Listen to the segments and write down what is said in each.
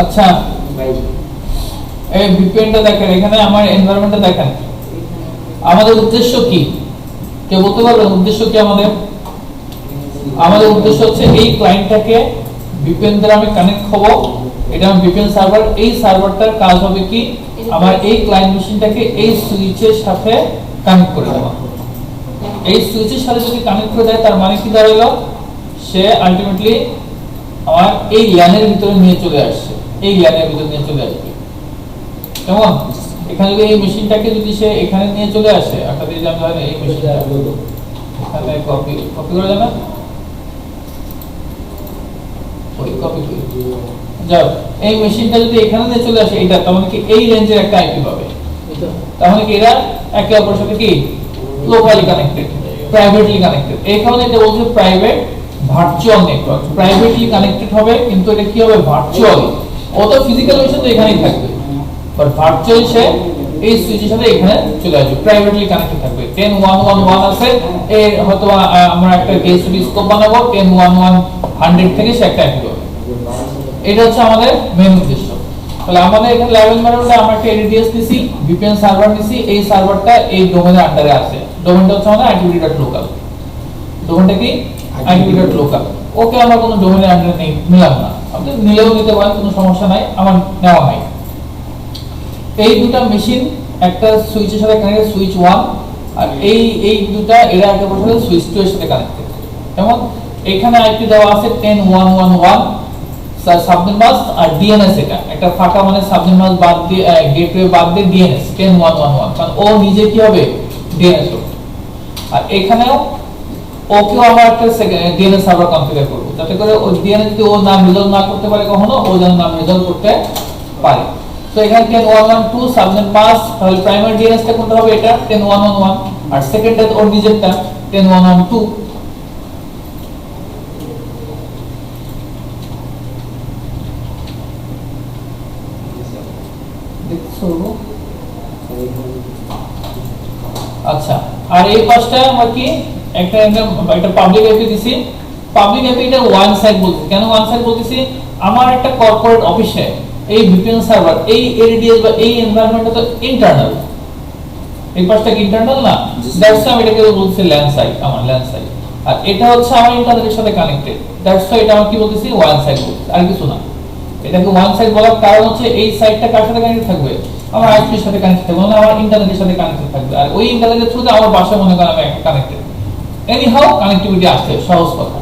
আচ্ছা এই ভিপিএনটা দেখেন, এখানে আমার এনভায়রনমেন্টটা দেখেন। আমাদের উদ্দেশ্য কি কেউ বলতে পারবেন? উদ্দেশ্য কি আমাদের? আমাদের উদ্দেশ্য হচ্ছে এই ক্লায়েন্টটাকে ভিপিএন দ্বারা আমি কানেক্ট হব, এটা আমার ভিপিএন সার্ভার। এই সার্ভারটার কাজ হবে কি, আমার এই ক্লায়েন্ট মেশিনটাকে এই সুইচের সাথে কানেক্ট করে দেওয়া। এই সুইচের সাথে যদি কানেক্ট করে দেয় তার মানে কি দাঁড়ালো, সে আলটিমেটলি আমার এই ল্যানের ভিতরে নিয়ে চলে আসছে, এই ল্যানের ভিতরে নিয়ে চলে আসবে। কেমন? এখানে যদি এই মেশিনটাকে যদি সে এখানে নিয়ে চলে আসে, একটা দিয়ে আমি ধরেন এই মেশিনটা এখানে কপি করে দেন, ওই কপি করে যাও। এই মেশিনটা যদি এখানে নিয়ে চলে আসে এটা, তাহলে কি এই রেঞ্জের একটা আইপি পাবে। তাহলে কি এরা একে অপরের সাথে কি লোকালি কানেক্টেড, প্রাইভেটলি কানেক্টেড। এই কারণে এটা বলছে private virtual network. Privately connected হবে কিন্তু এটা কি হবে, ভার্চুয়ালি। ও তো ফিজিক্যাল মেশিন তো এখানেই থাকবে, বাট ভার্চুয়ালি সে এই সুইচের সাথে এখানে চলে আসবে, প্রাইভেটলি কানেক্টেড থাকবে। 10111 আছে, এই হয়তো আমরা একটা কেস স্টাডি স্কোপ বানাবো, 10111 থেকে সে একটা অ্যাক্টিভ হবে। এটা হচ্ছে আমাদের মেইন উদ্দেশ্য। তাহলে আমাদের এখানে ল্যাব এনভায়রনমেন্টে আমরা একটা এডিডিএস নিছি, ভিপিএন সার্ভার নিছি। এই সার্ভারটা এই ডোমেনের আন্ডারে আছে। ডোমেনটা হচ্ছে আমাদের activity.local। ডোমেনটা কি activity.local। ওকে আমরা কোনো ডোমেনের আন্ডারে নিলাম না, আপনি নিলেও নিতে পারেন, কোনো সমস্যা নাই, আমার নেওয়া নাই। এই দুটো মেশিন একটা সুইচের সাথে কানেক্টেড, সুইচ 1, আর এই দুটো এরা একে অপরের সাথে সুইচ 2 এর সাথে কানেক্টেড। যেমন এখানে আইপি দেওয়া আছে 10111 সাবনেট মাস আর ডিএনএস। এটা একটা ফাঁকা মানে সাবনেট মাস বাদ দিয়ে গেটওয়ে বাদ দিয়ে ডিএনএস 10111, কারণ ও নিজে কি হবে ডিএনএস হবে। আর এখানেও ওকেও আমরা একটা ডিএনএস সার্ভার কনফিগার করব, যাতে করে ওই ডিএনএস যদি ও নাম রিজলভ না করতে পারে কখনো, ও যেন নাম রিজলভ করতে পারে। তো এখানে 10112 সাবনেট মাস, তাহলে প্রাইমারি ডিএনএস টা কোনটা হবে, এটা 10111, আর সেকেন্ডারি ওর নিজেরটা 10112। আচ্ছা, আর এই পাঁচটা আমরা কি একটা পাবলিক আইপি দিছি। পাবলিক আইপি এটা ওয়ান সাইড বলছি। কেন ওয়ান সাইড বলতেছি, আমার একটা কর্পোরেট অফিসে এই ভিপিএন সার্ভার, এই এডিডিএস বা এই এনভায়রনমেন্টটা তো ইন্টারনাল। এই পাঁচটা কি ইন্টারনাল না? দ্যাটস আমি এটাকে বলছি ল্যান সাইড, আমার ল্যান সাইড। আর এটা হচ্ছে আমার ইন্টারনেটের সাথে কানেক্টেড, দ্যাটস এটা আমি কি বলতেছি ওয়ান সাইড বলছি, আর কিছু না। এটাকে ওয়ান সাইড বলার কারণ হচ্ছে এই সাইডটা কার সাথে কানেক্টেড থাকবে, আমার আইপির সাথে কানেক্টেড থাকবে, মানে আমার ইন্টারনেটের সাথে কানেক্টেড থাকবে। আর ওই ইন্টারনেটের থ্রুতে আমার বাসা মনে করেন আমি একটা কানেক্টেড, এনি হাউ কানেক্টিভিটি আসছে, সহজ কথা।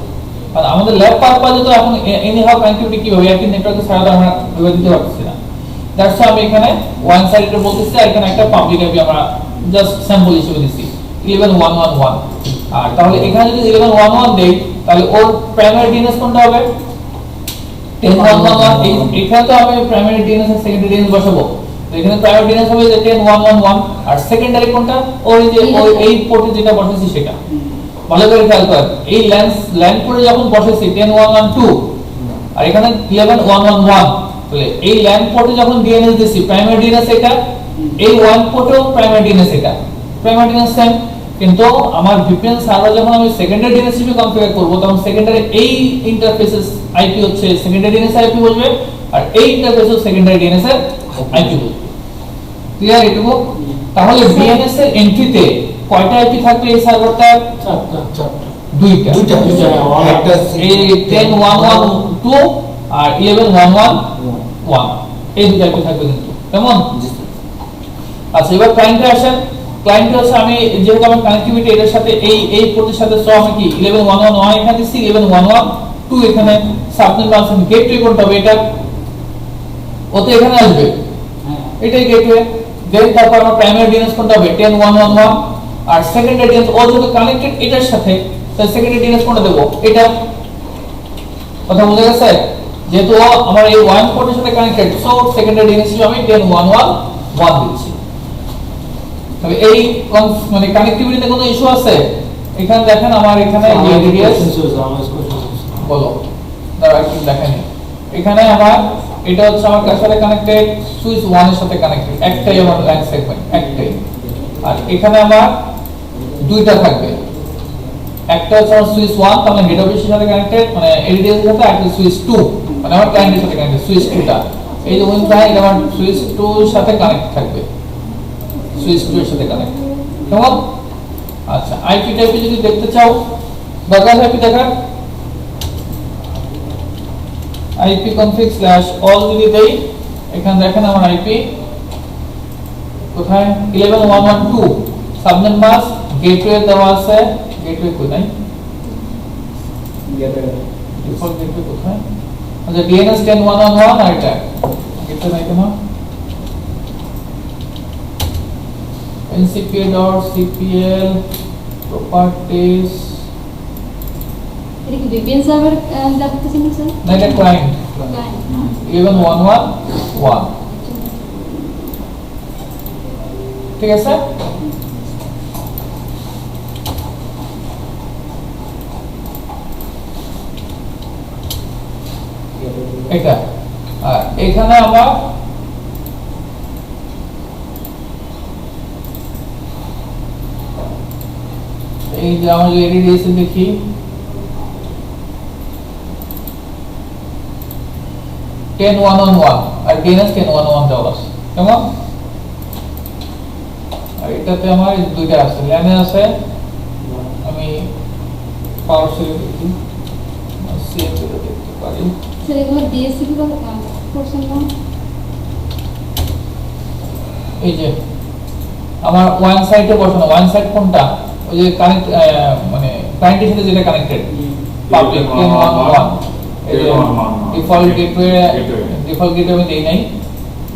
আর আমাদের ল্যাব পারপাজে তো এখন এনি হাউ কানেক্টিভিটি কিভাবে, একই নেটওয়ার্কে ছাড়া তো আমরা ভেবে দিতে পারছি না। দ্যাটস আমি এখানে ওয়ান সাইডে বলতেছি, আর এখানে একটা পাবলিক আইপি আমরা জাস্ট স্যাম্পল হিসেবে দিছি 11111। আর তাহলে এখানে যদি 1111 দেই, তাহলে ওর প্রাইমারি ডিএনএস কোনটা হবে 10111। এখানে তো আমি প্রাইমারি ডিএনএস আর সেকেন্ডারি ডিএনএস বসাবো, তো এখানে প্রাইমারি ডিএনএস হবে যে 10111, আর সেকেন্ডারি কোনটা, ওই যে ওই এই পোর্টে যেটা বসাইছি সেটা। ভালো করে খেয়াল করেন, এই ল্যান পোর্টে যখন বসাইছি 10112 আর এখানে 11111, তাহলে এই ল্যান পোর্টে যখন ডিএনএস দিছি প্রাইমারি ডিএনএস এটা, এই ওয়ান পোর্টেও প্রাইমারি ডিএনএস এটা, প্রাইমারি ডিএনএস সেম। কিন্তু আমার ভিপিএন সার্ভার যখন আমি সেকেন্ডারি ডিএনএস হিসেবে কনফিগার করব, তখন সেকেন্ডারি এই ইন্টারফেসেস আইপি হচ্ছে সেকেন্ডারি ডিএনএস আইপি বলবে, আর এই ইন্টারফেস হচ্ছে সেকেন্ডারি ডিএনএস এর আইপি বলবে। ক্লিয়ার এটুকু? তাহলে ডিএনএস এর এন্ট্রিতে কয়টা আইপি থাকবে এই সার্ভারটা? দুইটা। একটা এই 10112 আর 11111, এই দুটো আইপি থাকবে কিন্তু। কেমন? আচ্ছা, এবার ক্লায়েন্টে আসেন। ক্লায়েন্টে হচ্ছে আমি যেহেতু আমার কানেক্টিভিটি এর সাথে এই পোর্টের সাথে, সো আমি কি 11111 এখানে দিছি, 11112 এখানে সাবনেট মাস গেটওয়ে কোনটা হবে, এটা ওতে এখানে আসবে, এটাই গেটওয়ে। দেন তারপর আমার প্রাইমারি ডিএনএস কোনটা হবে 10111, আর সেকেন্ডারি ডিএনএস ও যেহেতু কানেক্টেড এটার সাথে, তাই সেকেন্ডারি ডিএনএস কোনটা দেব, এটা। কথা বুঝা গেছে? যেহেতু আমার এই ওয়ান পোর্টের সাথে কানেক্টেড, সো সেকেন্ডারি ডিএনএস হিসেবে আমি 10111 দিচ্ছি। তবে এই মানে কানেক্টিভিটিতে কোনো ইস্যু আছে? এখানে দেখেন আমার এখানে এডিডিএস বলো, দাঁড়া একটু দেখেন। এখানে আমার এটা হচ্ছে আমার কার সাথে কানেক্টেড, সুইচ 1 এর সাথে কানেক্টেড, একটাই আমার লাইন সেগমেন্ট, একটাই। আর এখানে আমার দুইটা থাকবে, একটা হচ্ছে আমার সুইচ 1 তাহলে হেড অফিসের সাথে কানেক্টেড মানে এডিডিএস এর সাথে, আর একটা সুইচ 2 মানে আমার ক্লায়েন্টের সাথে কানেক্ট, সুইচ টুটা এই যে উইন ক্লায়েন্ট আমার সুইচ টুর সাথে কানেক্ট থাকবে, সুইচ টু এর সাথে কানেক্ট, কেমন? আচ্ছা আইপি টাইপে যদি দেখতে চাও দরকার আইপি দেখার, আইপি কনফিগ স্ল্যাশ অল যদি দেই, এখানে দেখেন আমার আইপি কোথায় 11112 সাবনেট মাস গেটওয়ে দেওয়া আছে, গেটওয়ে কোথায় ডিফল্ট গেটওয়ে কোথায়, আচ্ছা DNS 10111 আর এটা গেটওয়ে নাই কেন, ncpa.cpl properties এটা কি VPN সার্ভার দেখাচ্ছেন না স্যার? না এটা ক্লায়েন্ট 11111 ঠিক আছে। এটা এখানে আমার এই যে আমার যে এডি দিয়েছে দেখি, টেন 111 আর DNS 1011 দেওয়া আছে, কেমন? আর এটাতে আমার দুইটা আছে, ল্যানে আছে, আমি পাওয়ার সেল দেখি সিএম দেখতে পারি স্যার এগুলো DSCP করছেন না? এই যে আমার ওয়ান সাইডে বসানো, ওয়ান সাইড কোনটা ওই যে কানেক্ট মানে ক্লায়েন্টের সাথে যেটা কানেক্টেড পাবলিক 1011 এই যে ডিফল্ট গেটওয়ে আমি দেই নাই,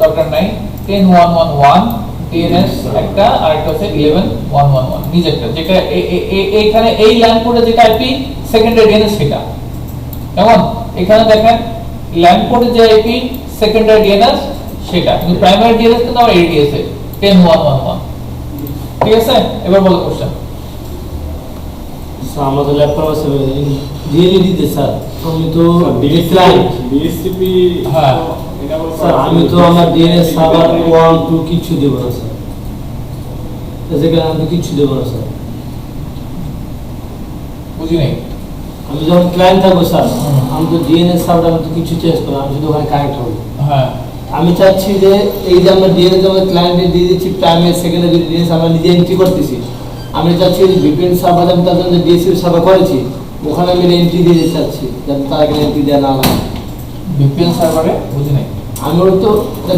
দরকার নাই, 10111 DNS একটা আর একটা হচ্ছে 11111 নিজেরটা, যেটা এইখানে এই ল্যান পোর্টে যেটা আইপি সেকেন্ডারি DNS সেটা, কেমন? এখানে দেখেন ল্যান পোর্টে যে আইপি সেকেন্ডারি DNS সেটা, কিন্তু প্রাইমারি DNS কিন্তু আমার ADS এ 10111 ঠিক আছে। এবার বলো কোশ্চেন। স্যার আমাদের ল্যাপটপ আছে ডিএলইডি তে স্যার, আমি তো ডিএসসিপি হ্যাঁ এটা বলতে স্যার আমি তো আমার ডিএনএস সার্ভার 1 2 কিছু দেব না স্যার, এটাকে আমি কিছু দেব না স্যার, বুঝি নাই। আমি যখন ক্লায়েন্ট থাকবো স্যার আমি তো ডিএনএস সার্ভার আমি তো কিছু চেঞ্জ করব, আমি শুধু ওখানে কানেক্ট হব। হ্যাঁ আমি চাচ্ছি যে এই যে আমরা ডিএনএস আমরা ক্লায়েন্টে দিয়ে দিচ্ছি, প্রাইমারি সেকেন্ডারি ডিএনএস আমরা নিজে এন্ট্রি করতেছি, আমি চাচ্ছি যে ভিপিএন সার্ভার আমি তার জন্য ডিএসসি সার্ভার করেছি ওখানে আমি এন্ট্রি দিতে চাচ্ছি, যাতে তারা এখানে এন্ট্রি দেওয়া না লাগে। VPN সার্ভারে বুঝি নাই, আমরা তো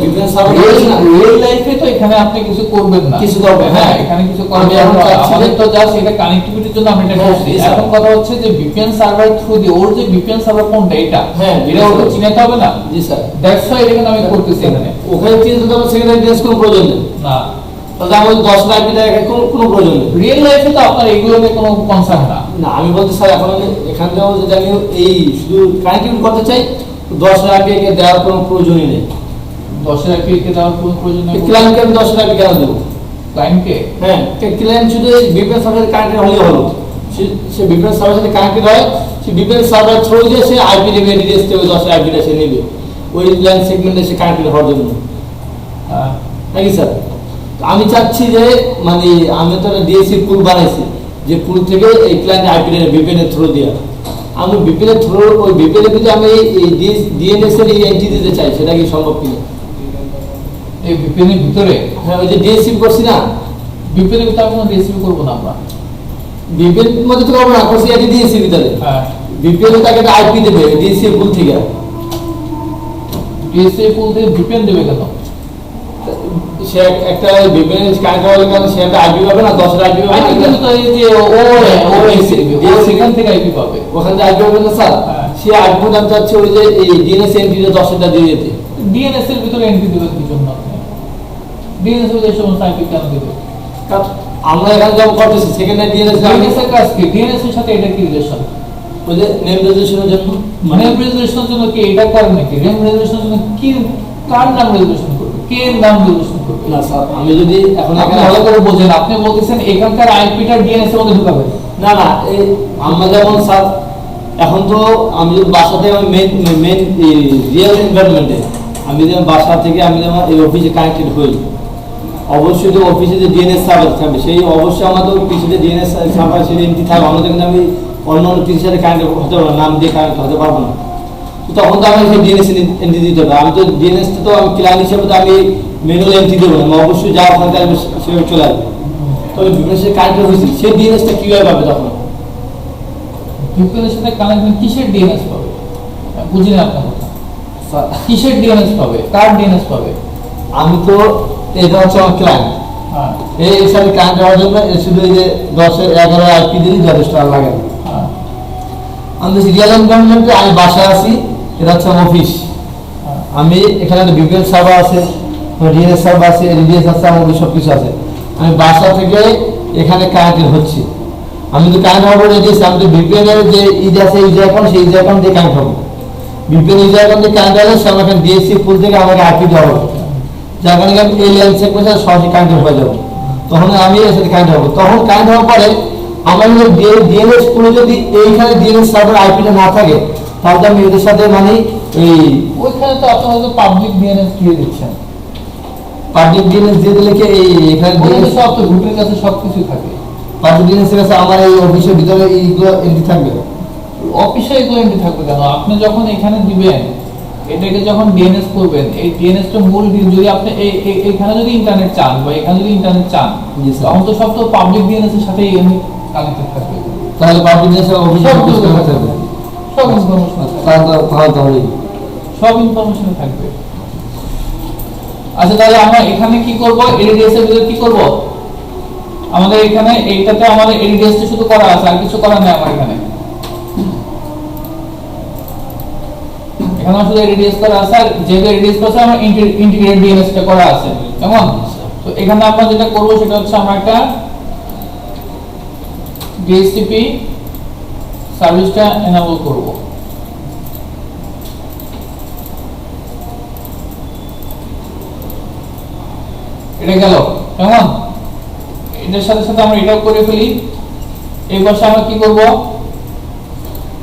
ভিপিএন সার্ভার করেছি না, রিয়েল লাইফে তো এখানে আপনি কিছু করবেন না, কিছু করবেন না। হ্যাঁ এখানে কিছু করবেন আমি এখন না, চাচ্ছি আমাদের যে- তো জাস্ট এটা কানেক্টিভিটির জন্য আমরা এটা হ্যাঁ, করছি। জি স্যার। এখন কথা হচ্ছে যে VPN সার্ভার থ্রু দিয়ে ওর যে VPN সার্ভার কোনটা এটা, হ্যাঁ, এটা জি ওকে স্যার। চিনাতে হবে না, জি স্যার। দ্যাটস হোয়াই এটা কিন্তু আমি করতেছি এখানে ওখানে চেঞ্জ করতে হবে, সেকেন্ডারি ডিএস কোনো প্রয়োজন নেই, না। তাহলে আমাদের 10 লাখ টাকা কোনো প্রয়োজন নেই। রিয়েল লাইফে তো আপনার এগুলো নিয়ে কোনো কনসার্ন না। না আমি বলতে স্যার এখন আমি এখান থেকেও যদি আমি এই শুধু কানেক্টিং করতে চাই 10 লাখ টাকা দেওয়ার কোনো প্রয়োজনই নেই। 10 লাখ কে দেওয়ার কোনো প্রয়োজন নেই। ক্লায়েন্টকে আমি 10 লাখ কেন দেবো? ক্লায়েন্টকে হ্যাঁ ক্লায়েন্ট শুধু এই ভিপিএন সার্ভারে কানেক্টেড হলেই হলো, সে ভিপিএন সার্ভারের সাথে কানেক্টেড হয়, সে ভিপিএন সার্ভার থ্রু দিয়ে সে আইপি নেবে, ডিএস থেকে 10 আইপিটা সে নেবে ওই ল্যান সেগমেন্টে সে কানেক্টেড হওয়ার জন্য, নাকি স্যার? আমি চাচ্ছি যে মানে আমি তো ডিএসসি পুল বানাইছি, যে পুল থেকে এই ক্লায়েন্ট আইপি নেবে ভিপিএন এর থ্রু দিয়ে, আমি ভিপিএন এর থ্রু ওই ভিপিএন এর যদি আমি এই ডিএনএস এর এন্ট্রি দিতে চাই সেটা কি সম্ভব কিনা? এই VPN এর ভিতরে, হ্যাঁ ওই যে ডিএসসি করছি না, VPN এর ভিতরে কোনো ডিএসপি করব না আমরা। ভিপিএন মধ্যে তো করবো না, করছি এটি ডিএসসি ভিতরে, হ্যাঁ ভিপিএন তাকে একটা আইপি দেবে ডিএসসি পুল থেকে, ডিএসপি পুল থেকে VPN দেবে কেন? সে একটা ভিপিএন কানেক্ট হওয়ার কারণে সে একটা আইপি পাবে না, 10 আইপি পাবে আইপি না, কিন্তু তো এই যে ও এসে দিবে, ও সেখান থেকে আইপি পাবে। ওখান থেকে আইপি পাবে না স্যার, হ্যাঁ। সে আইপি দাম চাচ্ছে ওই যে এই ডিএনএস এন্ট্রিটা 10টা দিয়ে দিতে। DNS এর ভিতরে এন্ট্রি দেবে কি জন্য আপনি? DNS এর ভিতরে সমস্ত আইপি কেন দেবে? কারণ আমরা এখানে যখন করতেছি সেকেন্ডারি ডিএনএস DNS এর কাজ কি? DNS এর সাথে এটা কি রিলেশন? ওই যে নেম রেজিস্ট্রেশনের জন্য, মানে রেজিস্ট্রেশনের জন্য কি এটা করে নাকি? নেম রেজিস্ট্রেশনের জন্য কি কার নাম রেজিস্ট্রেশন করবে? কে নাম রেজিস্ট্রেশন করবে? না স্যার আমি যদি এখন আপনি এখানে ভালো করে বোঝেন, আপনি বলতেছেন এখানকার আইপিটা DNS এর মধ্যে ঢুকাবে। না না এই আমরা যেমন স্যার এখন তো আমি যদি বাসাতে আমি মেন রিয়েল এনভায়রনমেন্টে আমি যেমন বাসা থেকে আমি যেমন এই অফিসে কানেক্টেড হই, অবশ্যই তো অফিসে যে ডিএনএস সার্ভার থাকবে সেই অবশ্যই আমাদের পিছিয়ে ডিএনএস সার্ভার সেটা এন্ট্রি থাকবে, আমাদের কিন্তু আমি অন্য অন্য পিছিয়ে সাথে কানেক্ট হতে পারবো না, নাম দিয়ে কানেক্ট হতে পারবো না। তখন তো আমি ডিএনএস এন্ট্রি দিতে হবে। আমি তো ডিএনএস তো আমি ক্লায়েন্ট হিসেবে তো আমি ম্যানুয়াল এন্ট্রি দেবো না, আমি অবশ্যই যা ওখান থেকে আসবে সেভাবে চলে আসবে। তবে বিপিএনের কানেক্ট হয়েছে সেই ডিএনএসটা কিভাবে পাবে তখন? বিপিএনের সাথে কানেকশন কিসের ডিএনএস পাবে? বুঝি না আপনার কথা। কিসের ডিএনএস পাবে, কার ডিএনএস পাবে? আমি তো এটা হচ্ছে আমার ক্লায়েন্ট, হ্যাঁ এই হিসাবে কানেক্ট হওয়ার জন্য শুধু এই যে 10-11 আইপি দিলেই যথেষ্ট, আর লাগে না। হ্যাঁ আমি রিয়েল এনভায়রনমেন্টে আমি বাসায় আছি, এটা হচ্ছে আমার অফিস। হ্যাঁ। আমি এখানে বিপিএল সার্ভার আছে, ডিএনএস সার্ভার আছে, রিডিএস আছে, আমার সব কিছু আছে। আমি বাসা থেকে এখানে কানেক্টেড হচ্ছি। আমি তো কানেক্ট হবো রেডিএস, আমি তো বিপিএল এর যে ইজ আছে ইউজার অ্যাকাউন্ট, সেই ইউজার অ্যাকাউন্ট দিয়ে কানেক্ট হবো। বিপিএল ইউজার অ্যাকাউন্ট দিয়ে কানেক্ট হলে সে আমাকে ডিএসসি পুল থেকে আমাকে আইপি দেওয়া হবে, যার কারণে আমি এই লেন্স চেক করে সরাসরি কানেক্ট হয়ে যাবো। তখন আমি এর সাথে কানেক্ট হবো। তখন কানেক্ট হওয়ার পরে আমার ডিএনএস পুলে যদি এইখানে ডিএনএস সার্ভার আইপিটা না থাকে, তাহলে আমি এদের সাথে মানে এই ওইখানে তো আপনারা তো পাবলিক ডিএনএস দিয়ে দিচ্ছেন। পাবলিক ডিএনএস দিয়ে দিলে কি এই এখানে ওখানে ডিএনএস সব তো গ্রুপের কাছে সবকিছু থাকে। পাবলিক ডিএনএস এর কাছে আমার এই অফিসের ভিতরে এইগুলো এন্ট্রি থাকবে। অফিসে এগুলো এন্ট্রি থাকবে কেন? আপনি যখন এখানে দিবেন, এটাকে যখন ডিএনএস করবেন, এই ডিএনএস টা মূল যদি আপনি এখানে যদি ইন্টারনেট চান বা এখানে যদি ইন্টারনেট চান, জি স্যার। তখন তো সব তো পাবলিক ডিএনএস এর সাথেই কানেক্টেড থাকবে। তাহলে পাবলিক ডিএনএস এর অফিসে সব কিছু কিছু থাকবে, সব ইনফরমেশন তাহলে সব ইনফরমেশন থাকবে। আচ্ছা তাহলে আমরা এখানে কি করব? এডিডিএস এর ভিতরে কি করব? আমাদের এখানে এইটাতে আমাদের এডিডিএস টা শুধু করা আছে, আর কিছু করা নেই আমার এখানে। এখানে শুধু এডিডিএস করা আছে, আর যেহেতু এডিডিএস করা আছে আমরা ইন্টিগ্রেটেড ডিএনএস টা করা আছে, কেমন? তো এখানে আমরা যেটা করব সেটা হচ্ছে আমরা একটা ডিএসসিপি সার্ভিসটা এনাবল করব। এটা গেল, কেমন? এটার সাথে সাথে আমরা এটাও করে ফেলি। এই পাশে আমরা কি করব?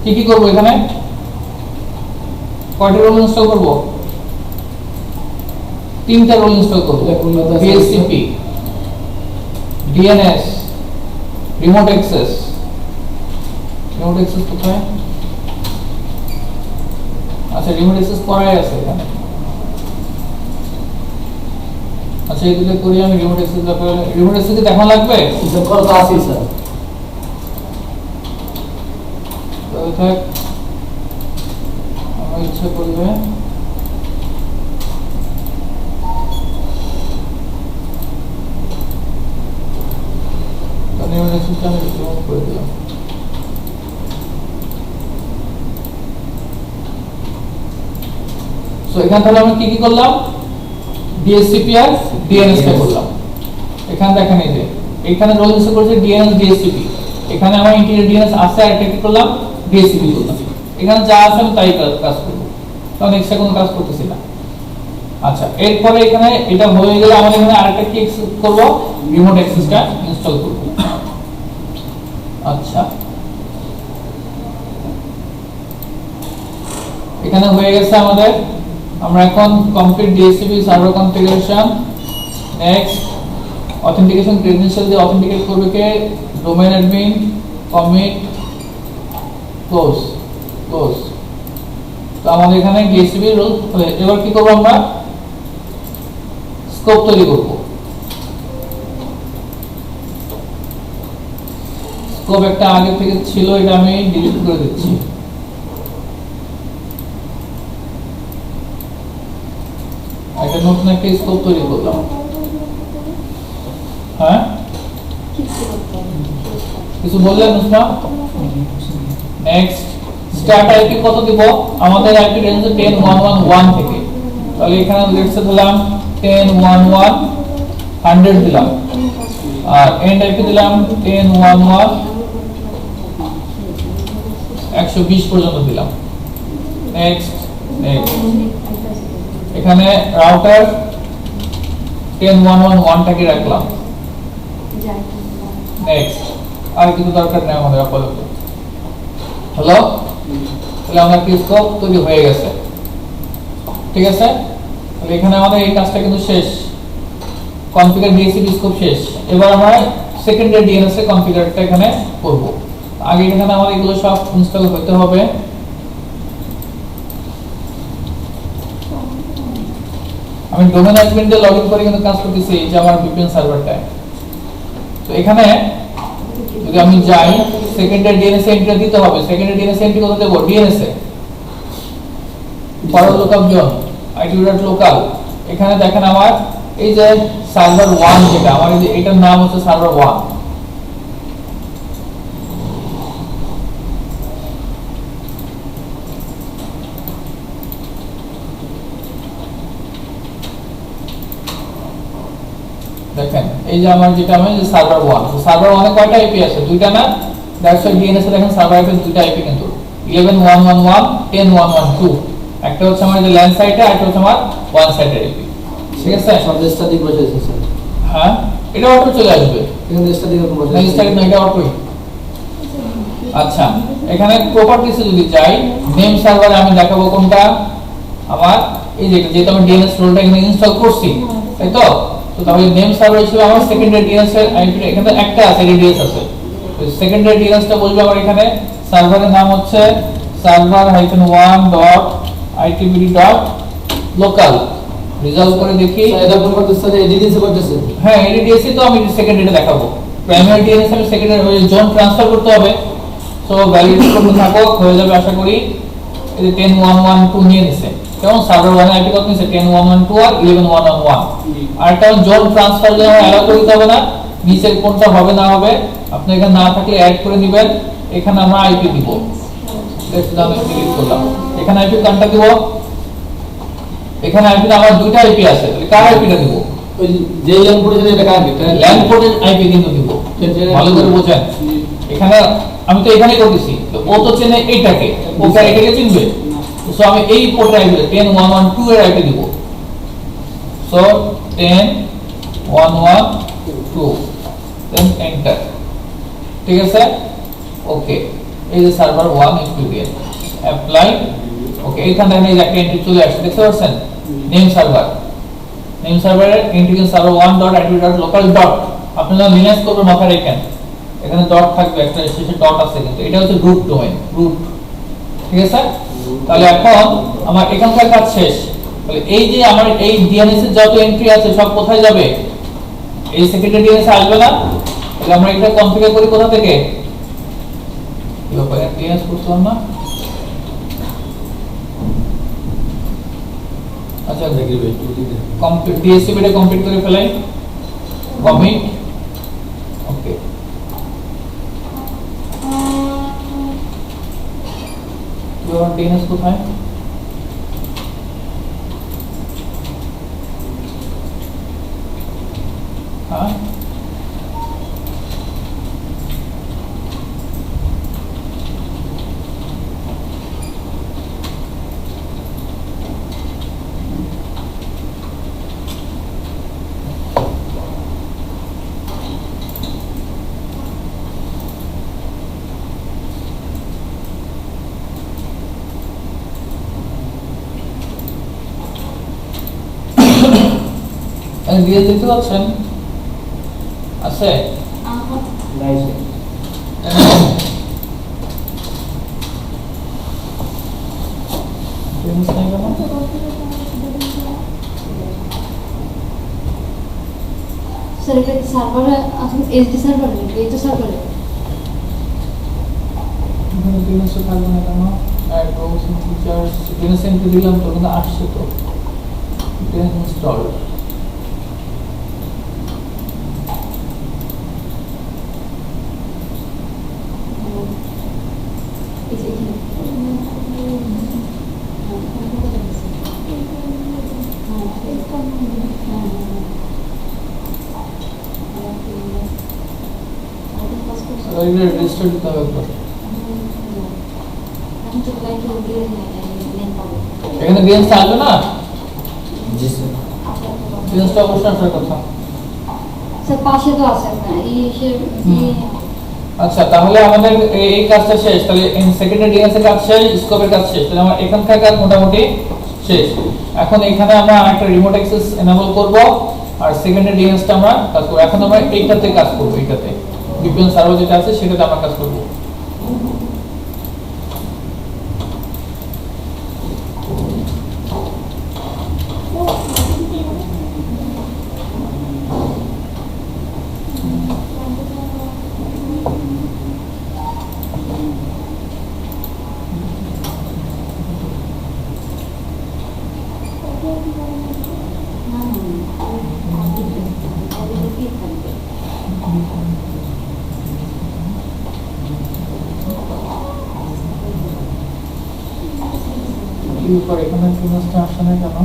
কি করব এখানে? কয়টা রোল ইনস্টল করব? 3টা রোল ইনস্টল করব। DSCP, DNS, remote access. Remote access কোথায়? আচ্ছা রিমোট অ্যাক্সেস করাই আছে এখানে। আচ্ছা এই দুটো করি আমি। রিমোট অ্যাক্সেস কি দেখা লাগবে? এটা করা তো আছে স্যার। তবে থাক, আমার ইচ্ছা করবে রিমোট অ্যাক্সেসটা আমি রিমুভ করে দিলাম। সো এখান থেকে আমরা কি করলাম? ডিএসসিপি আর ডিএনএস টা করলাম। এখানে দেখেন এই যে এখানে রোল ইনস্টল করেছে ডিএনএস ডিএসসিপি, এখানে আমার ইন্টিগ্রেটেড ডিএনএস আছে, আর এটা কি করলাম? ডিএসসিপি করলাম। এখানে যা আছে আমি তাই কাজ করব, কারণ এক্সট্রা কোনো কাজ করতেছি না। আচ্ছা এরপরে এখানে এটা হয়ে গেলে আমরা এখানে আরেকটা কি করব? রিমোট অ্যাক্সেসটা ইনস্টল করব। আচ্ছা এখানে হয়ে গেছে আমাদের। আমরা এখন complete DHCP server configuration, next authentication credential দিয়ে অথেন্টিকেট করবে কে? Domain admin, commit, close. তো আমাদের এখানে ডিএসসিপি রোল। এবার কি করব? আমরা স্কোপ তৈরি করব। স্কোপ একটা আগে থেকে ছিল, এটা আমি ডিলিট করে দিচ্ছি। একটা নতুন একটা স্কোপ তৈরি করলাম। হ্যাঁ কিছু বললেন নুসরা? নেক্সট স্টার্ট আইপি কত দিব? আমাদের আইপি রেঞ্জ 10.1.1 থেকে, তাহলে এখানে লেটসে দিলাম 10.1.1 100 দিলাম, আর এন্ড আইপি দিলাম 10.1.1 120 পর্যন্ত দিলাম। নেক্সট এখানে রাউটার 10.1.1 টাকে রাখলাম। নেক্সট আর কিছু দরকার নেই আমাদের আপাতত। হলো? তাহলে আমরা কি স্কোপ তৈরি হয়ে গেছে, ঠিক আছে? তাহলে এখানে আমাদের এই কাজটা কিন্তু শেষ। কনফিগার ডিএসসিপি স্কোপ শেষ। এবার আমরা সেকেন্ডারি ডিএনএস এর কনফিগারটা এখানে করব। আগে এখানে আমাদের এগুলো সব ইনস্টল করতে হবে। আমি ডোমেন অ্যাডমিন দিয়ে লগইন করে কিন্তু কাজ করতেছি এই যে আমার VPN সার্ভারটা। তো এখানে যদি আমি যাই সেকেন্ডারি DNS এন্ট্রি দিতে হবে। সেকেন্ডারি DNS এন্ট্রি কোথা দেব? DNS এ ফরওয়ার্ড লুকআপ জোন IP.local। এখানে দেখেন আমার এই যে সার্ভার 1 যেটা আমার এই যে এটার নাম হচ্ছে সার্ভার 1। দেখেন এই যে আমার যেটা আমি যে সার্ভার 1, সার্ভার 1 এ কয়টা আইপি আছে? দুইটা না? দ্যাটস ওয়াই DNS এ দেখেন সার্ভার আইপি দুইটা আইপি কিন্তু 11.1.1.1 10.1.1.2। একটা হচ্ছে আমার যে ল্যান্ড সাইটে আর একটা হচ্ছে আমার ওয়ান সাইটের আইপি। ঠিক আছে? সব স্ট্যাটিক বসেছে স্যার। হ্যাঁ এটা অটো চলে আসবে। এখানে স্ট্যাটিক এরকম না বসেছে। স্ট্যাটিক না, এটা অটোই। আচ্ছা এখানে প্রপার্টিসে যদি যাই নেম সার্ভারে আমি দেখাবো কোনটা আমার এই যে যেটা আমি DNS রোলটা এখানে ইনস্টল করছি তাই তো। তো তাহলে নেম সার্ভার হিসেবে আমার সেকেন্ডারি DNS এর আইপি এখানে একটা আছে, DNS আছে। তো সেকেন্ডারি DNS টা বলবো আমার এখানে সার্ভারের নাম হচ্ছে server-1.itbd.local। রিজলভ করে দেখি এটা কোন করতেছে স্যার? এডিডিএস করতেছে। হ্যাঁ এডিডিএস তো আমি সেকেন্ডারি দেখাবো। প্রাইমারি DNS আমি সেকেন্ডারি জোন ট্রান্সফার করতে হবে। সো ভ্যালিডিটি করতে থাকো, হয়ে যাবে আশা করি। এই যে 10.1.1.2 নিয়ে নিছে। কেমন সার্ভার 1 আইপি কত নিছে? 10.1.1.2 আর 11.1.1.1। আর একটা জোন ট্রান্সফার জন্য অ্যালাউ করে দিতে হবে না। নিচের কোনটা হবে না হবে আপনি এখানে না থাকলে অ্যাড করে নেবেন। এখানে আমরা আইপি দিব। লেটস আমি ডিলিট করলাম। এখানে আইপি কোনটা দিব? এখানে আইপি আমার দুইটা আইপি আছে। তাহলে কার আইপিটা দিব? ওই যে ল্যান্ড পড়েছে এটা কাকে? ল্যান্ড পোর্টের আইপি কিন্তু দিব। ভালো করে বোঝেন। এখানে আমি তো এখানেই করতেছি। তো ও তো চেনে এইটাকে, ও কি এটাকে চিনবে? সো আমি এই পোর্টের আইপি 10.1.1.2 এর আইপি দিব। সো 10.1.1.2 দেন এন্টার। ঠিক আছে? ওকে এই যে সার্ভার 1 এক্সপিরিয়েন্স অ্যাপ্লাই। ওকে এখানে দেখেন এই যে একটা এন্ট্রি চলে আসছে, দেখতে পাচ্ছেন? নেম সার্ভার, নেম সার্ভারের এন্ট্রি সার্ভার 1.itbd.local ডট। আপনারা লিনাক্স করবেন মাথায় রাখেন এখানে ডট থাকবে, একটা শেষে ডট আছে কিন্তু এটা হচ্ছে রুট ডোমেইন, রুট। ঠিক আছে? তাহলে এখন আমার এখানকার কাজ শেষ। তাহলে এই যে আমার এই DNS এর যত এন্ট্রি আছে সব কোথায় যাবে? এই সেকেন্ডারি DNS আসবে না? তাহলে আমরা এটা কনফিগার করি কোথা থেকে? কি ব্যাপার DNS করছিলাম না? আচ্ছা দেখি কমপ্লিট DSCP টা কমপ্লিট করে ফেলাই। কমিট। ওকে your DNS কোথায়? হ্যাঁ দিয়ে দেখতে পাচ্ছেন আছে? নাইস। DNS নাই কেন? স্যার এটা সার্ভারে আসলে এসডি সার্ভার নাকি এটা সার্ভারে? DNS থাকবে না কেন? Add browsing features DNS entry দিলাম তো কিন্তু আসছে তো। DNS install. রেজিস্টার দিতে হবে একবার। এখানে DNS আসবে না? জি স্যার। DNS টা অবশ্যই আসার কথা। স্যার পাশে তো আছে না এই আচ্ছা তাহলে আমাদের এই কাজটা শেষ। তাহলে সেকেন্ডারি DNS এর কাজ শেষ, স্কোপের কাজ শেষ। তাহলে আমার এখানকার কাজ মোটামুটি শেষ। এখন এখানে আমরা একটা রিমোট অ্যাক্সেস এনেবল করব আর সেকেন্ডারি DNS টা আমরা কাজ করব। এখন আমরা এইটাতে কাজ করব, এইটাতে VPN সার্ভার যেটা আছে সেটাতে আমরা কাজ করব। কি করে এখানে ফিনাসটা আসে না কেন?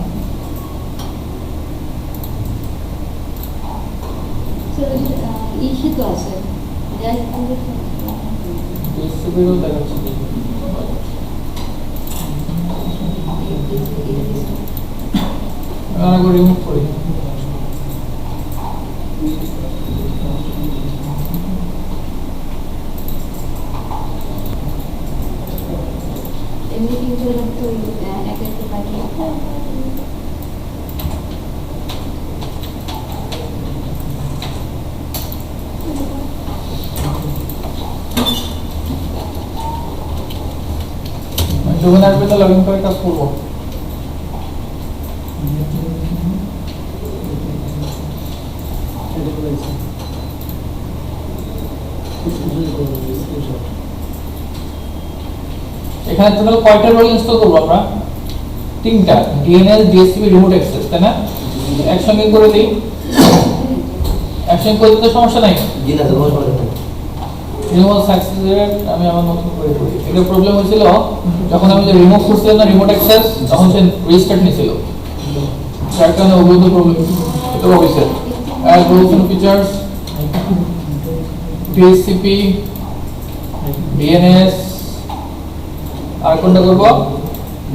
ইসে তো আছে যাই ডিএসসিপিরও দেখাচ্ছে যে আমি রিমুভ করি। এমনি কিন্তু তো এক একটা পাখি যখন আসবে তো লগইন করে কাজ করবো। এখানে টোটাল কয়টা রোল ইনস্টল করব আমরা? তিনটা, ডিএনএস, ডিএসসিপি, রিমোট অ্যাক্সেস, তাই না? একসঙ্গে করে দিই। একসঙ্গে করে দিতে সমস্যা নাই। রিমোট অ্যাক্সেস আমি আমার নতুন করে করি। এটা প্রবলেম হয়েছিল যখন আমি রিমুভ করছিলাম না রিমোট অ্যাক্সেস, তখন সে রিস্টার্ট নিছিল। যার কারণে ওগুলো তো প্রবলেম। এটা official add roles and features, DHCP, DNS, আর কোনটা করব?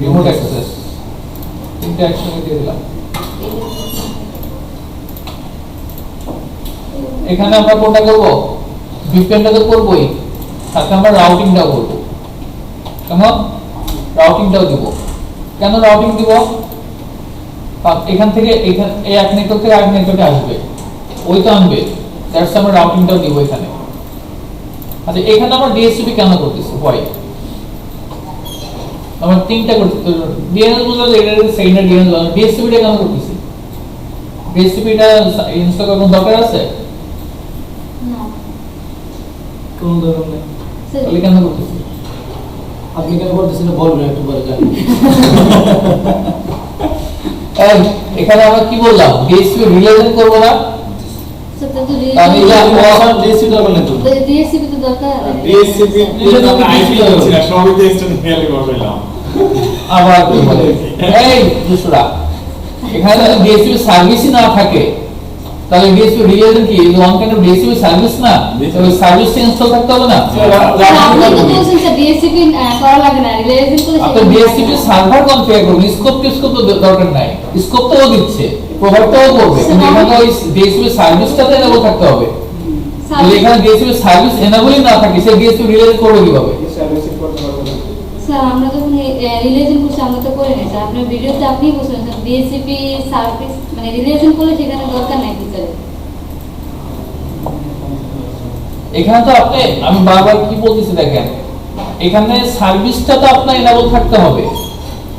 Remote access. তিনটা একসঙ্গে দিয়ে দিলাম। এখানে আমরা কোনটা করব? ভিপিএনটা তো করবই, সাথে আমরা রাউটিংটাও করব। কেমন? রাউটিংটাও দিব। কেন রাউটিং দিব? এখান থেকে এখানে এই এক নেটওয়ার্ক থেকে আরেক নেটওয়ার্কে আসবে, ওই তো আনবে, দ্যাটস আমরা রাউটিংটাও দিব এখানে। আচ্ছা, এখানে আমরা ডিএসসিপি কেন করতেছি? হোয়াই? আমরা তিনটা করতে, ডিএনএস বুঝলে এটা সেকেন্ডারি ডিএনএস বলা, ডিএসসিপিটা কেন করতেছি? ডিএসসিপিটা ইনস্টল করার কোনো দরকার আছে? না কোন দরকার নেই। তাহলে কেন করতেছি? আপনি কেন করতেছেন বলবেন একটু পরে জানি। এখানে আমরা কি বললাম? ডিএসসিপি রিলেশন করব না? সেটা তো তাহলে ডিএসসি দরকার নেই তো। ডিএসসিপি তো দরকার ডিএসসিপি আমরা আইপি হচ্ছে না, সবই তো এক্সটেন্ড খেয়ালি বসাইলাম। আবার কি বলে? এই দুসরা, এখানে যদি ডিএসসিপি সার্ভিসই না থাকে, তাহলে ডিএসসিপি রিলেশন কি? One kind of DSCP service না? ওই সার্ভিসটা ইনস্টল থাকতে হবে না? আপনি তো বলছেন স্যার ডিএসসিপি করা লাগে না, রিলেশন করে আপনি ডিএসসিপি সার্ভার কনফিগার করুন, স্কোপ তো দরকার নাই। স্কোপ তো ও দিচ্ছে, প্রোভাইডটাও করবে, কিন্তু এখানে ওই ডিএসসিপি সার্ভিসটাতে এনেবল থাকতে হবে। যদি এখানে ডিএসসিপি সার্ভিস এনেবলই না থাকে, সে ডিএসসিপি রিলেশন করবে কিভাবে? সার্ভিসিং করতে পারবো না। স্যার আমরা যখন রিলেশন করছি আমরা তো করে নিই স্যার, আপনার ভিডিওতে আপনিই বলছেন স্যার ডিএসসিপি সার্ভিস মানে রিলেশন করলে সেখানে দরকার নাই ফিচারে। এখানে তো আপনি, আমি বারবার কি বলতেছি দেখেন, এখানে সার্ভিসটা তো আপনার এনেবল থাকতে হবে,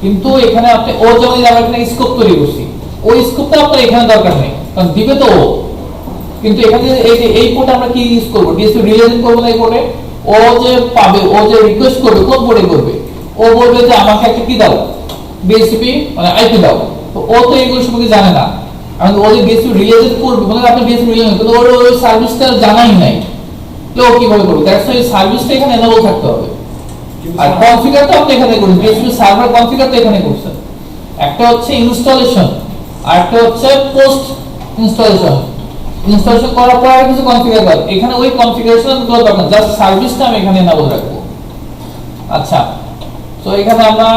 কিন্তু এখানে আপনি ও যেমন আমরা এখানে স্কোপ তৈরি করছি, ওই স্কোপটা আপনার এখানে দরকার নেই, কারণ দিবে তো ও। কিন্তু এখানে এই যে এই পোর্টে আমরা কি ইউজ করব? ডিএসপি রিলেশন করব না এই পোর্টে। ও যে পাবে, ও যে রিকোয়েস্ট করবে, কোন পোর্টে করবে? ও বলবে যে আমাকে একটা কি দাও, ডিএসপি মানে আইপি দাও। তো ও তো এইগুলো সম্পর্কে জানে না, কারণ ও যে ডিএসপি রিলেশন করবে মানে আপনি ডিএসপি রিলেশন, কিন্তু ওর ওই সার্ভিসটা জানাই নাই, তো ও কিভাবে করবে? দ্যাটস ওয়াই সার্ভিসটা এখানে এনেবল থাকতে হবে। আর কনফিগার তো আপনি এখানে করুন, ডিএসপি সার্ভার কনফিগার তো এখানে করছেন। একটা হচ্ছে ইনস্টলেশন, আর একটা হচ্ছে পোস্ট ইনস্টলেশন। ইনস্টলেশন করার পর আর কিছু কনফিগার করা, এখানে ওই কনফিগারেশন গুলো দরকার, জাস্ট সার্ভিসটা আমি এখানে এনেবল রাখবো। আচ্ছা, তো এখানে আমরা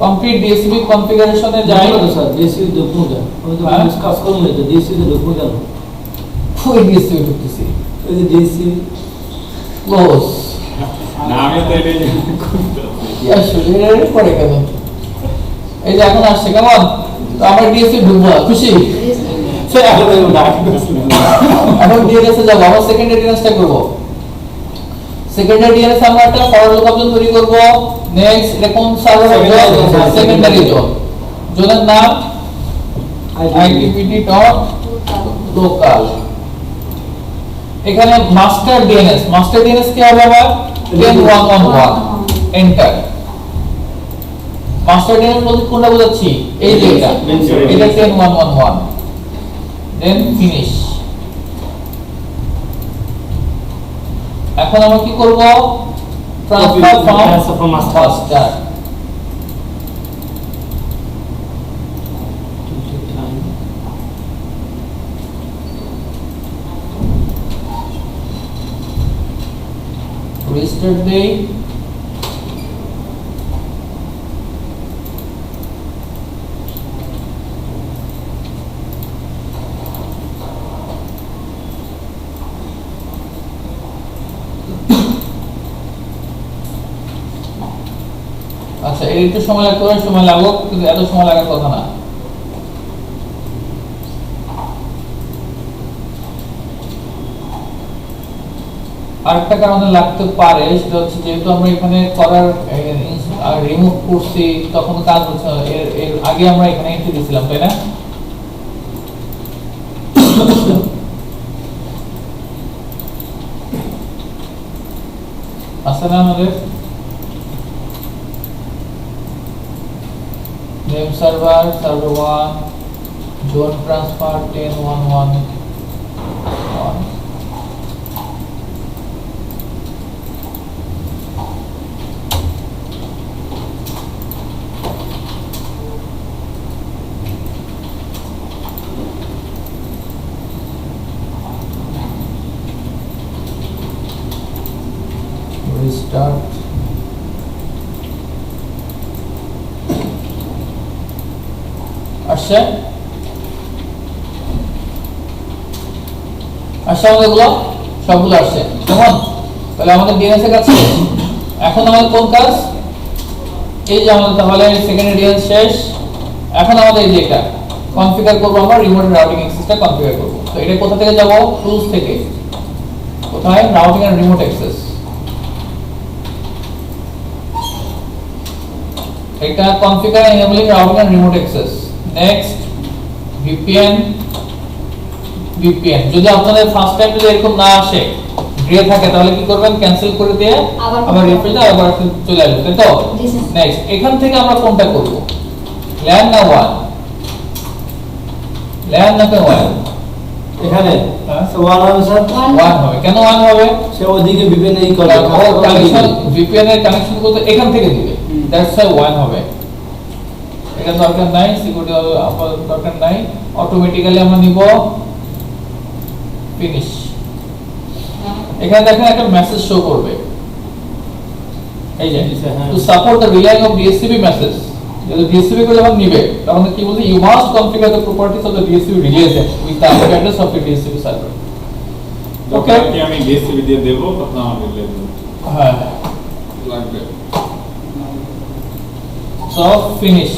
কমপ্লিট ডিএসপি কনফিগারেশনে যাই। তো স্যার ডিএসসি ডকুমেন্ট আমি তো ডিসকাস করব না, তো ডিএসসি তে ডকুমেন্ট দাও। ওই ডিএসপি ঢুকতেছি, এই যে ডিএসসি ক্লোজ। না আমি তো এটাই করতে। কি আসলে এর পরে কেন? এই যে এখন আসছে কেমন? তো আমরা ডিএসপি ঢুকবো, খুশি? স্যার এখন আমি ডাক এখন ডিএনএস এ যাব, আমরা সেকেন্ডারি ডিএনএসটা করব। সেকেন্ডারি ডিএনএস আমরা একটা ফর লুক অপশন তৈরি করব। নেক্সট, এটা কোন সার্ভার হবে? Secondary zone. জোনের নাম ITPT.local। এখানে মাস্টার ডিএনএস, মাস্টার ডিএনএস কি হবে? আবার 10111 এন্টার। মাস্টার ডিএনএস বলতে কোনটা বোঝাচ্ছি? এই যে এটা 10111 দেন ফিনিশ। এখন আমরা কি করব? Transfer from master. রেজিস্টার দেই, আচ্ছা এর একটু সময় লাগতে পারে, সময় লাগুক, কিন্তু এত সময় লাগার কথা না। আরেকটা কারণে লাগতে পারে, সেটা হচ্ছে যেহেতু আমরা এখানে করার রিমুভ করছি তখন কাজ হচ্ছে, এর আগে আমরা এখানে এন্ট্রি দিয়েছিলাম, তাই না? আছে না আমাদের name server, server 1, zone transfer 10.1.1.1, restart আসছে আমাদের গুলো সবগুলো আসছে, কেমন? তাহলে আমাদের ডিএনএস এর কাজ শেষ। এখন আমাদের কোন কাজ? এই যে আমাদের তাহলে সেকেন্ডারি ডিএনএস শেষ। এখন আমাদের এই যে এটা কনফিগার করব, আমরা রিমোট রাউটিং অ্যাক্সেসটা কনফিগার করব। তো এটা কোথা থেকে যাব? টুলস থেকে। কোথায়? Routing and remote access. এটা configure enabling routing and remote access. Next VPN। যদি আপনাদের ফার্স্ট টাইম যদি এরকম না আসে, গ্রে থাকে, তাহলে কি করবেন? ক্যান্সেল করে দিয়ে আবার রিফ্রেশ দিয়ে আবার চলে আসবে, তাই তো? নেক্সট এখান থেকে আমরা কোনটা করব? LAN না WAN? LAN না WAN? এখানে ওয়ান হবে স্যার, WAN হবে। কেন WAN হবে? সে ওদিকে বিভিন্ন ই করে কানেকশন, VPN এর কানেকশন করতে এখান থেকে দিবে, দ্যাটস ওয়াই WAN হবে। এটা দরকার নাই, সিকিউরিটি দরকার নাই, অটোমেটিক্যালি আমরা নিব ফিনিশ। এখানে দেখেন একটা মেসেজ শো করবে, এই যে to support the relaying of DHCP message. যদি DHCP করে যখন নিবে তখন কি বলছে? You must configure the properties of the DHCP relays with the IP address of the DHCP server. Okay, কি আমি DHCP দিয়ে দেব তখন আমার রিলেজ হ্যাঁ লাগবে। So finish.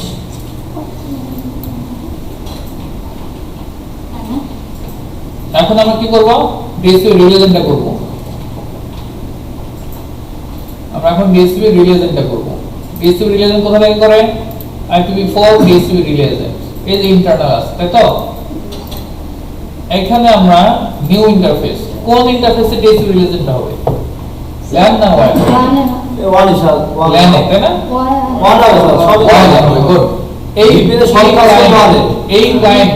এখন আমরা কি করব? DHCP রিলেশনটা করব। আমরা এখন DHCP রিলেশনটা করব। DHCP রিলেশন কোথা থেকে করে? IPv4 DHCP relation. এই যে ইন্টারনাল আছে, তাই তো? এখানে আমরা নিউ ইন্টারফেস, কোন ইন্টারফেসে DHCP রিলেশনটা হবে? LAN না WAN? ওয়ান স্যার, LAN, তাই না? ওয়ান হবে স্যার, সব WAN হবে, গুড। এই এই ক্লায়েন্ট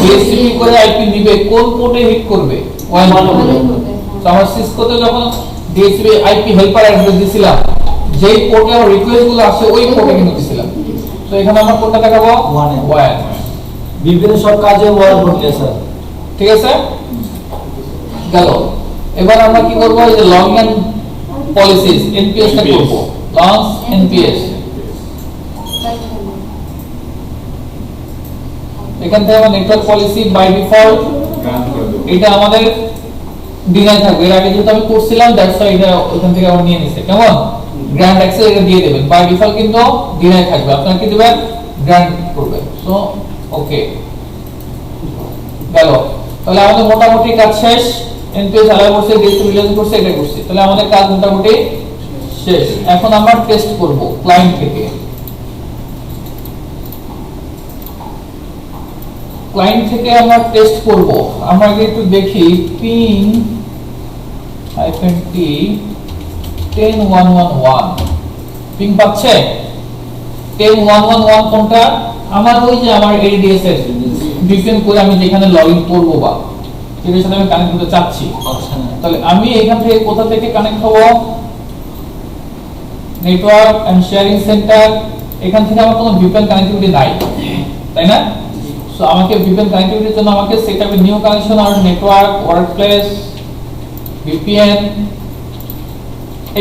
DHCP করে আইপি নিবে, কোন পোর্টে হিট করবে? WAN করবে। তো আমরা সিসকোতে যখন DHCP আইপি হেল্পার অ্যাড্রেস দিছিলাম, যেই পোর্টে আমার রিকোয়েস্ট গুলো আসে ওই পোর্টে কিন্তু দিছিলাম। তো এখানে আমরা কোনটা দেখাবো? WAN। বিভিন্ন সব কাজে ওয়ান করতে স্যার, ঠিক আছে? গেল। এবার আমরা কি করব? এই যে লং এন্ড পলিসিস NPS টা করব। লংস NPS। এখান থেকে আমরা network policy by default grant করে দেব। এটা আমাদের ডিনাই থাকবে। এর আগে যেহেতু আমি করছিলাম, দ্যাটস ওয়াই এটা ওখান থেকে আবার নিয়ে নিছে। কেমন? গ্র্যান্ড অ্যাক্সেস এটা দিয়ে দেবেন। বাই ডিফল্ট কিন্তু ডিনাই থাকবে, আপনারা কি দিবেন? গ্র্যান্ট করবেন। সো ওকে, গেল। তাহলে আমাদের মোটামুটি কাজ শেষ। NPS অ্যালাউ করছে, DHCP রিলেশন করছে, এটা করছে। তাহলে আমাদের কাজ মোটামুটি শেষ। এখন আমরা টেস্ট করব ক্লায়েন্ট থেকে। ক্লায়েন্ট থেকে আমরা টেস্ট করব। আমরা আগে একটু দেখি পিং -t 10111 পিং পাচ্ছে? 10111 কোনটা আমার ওই যে আমার ADS এর VPN করে আমি যেখানে লগইন করব বা এর সাথে আমি কানেক্ট করতে চাচ্ছি তাহলে আমি এখান থেকে কোথা থেকে কানেক্ট হব নেটওয়ার্ক এন্ড শেয়ারিং সেন্টার এখান থেকে আমার কোনো VPN কানেক্টিভিটি নাই তাই না সো আমাকে VPN কানেক্টিভিটির জন্য আমাকে set up a new connection আর নেটওয়ার্ক ওয়ার্কপ্লেস VPN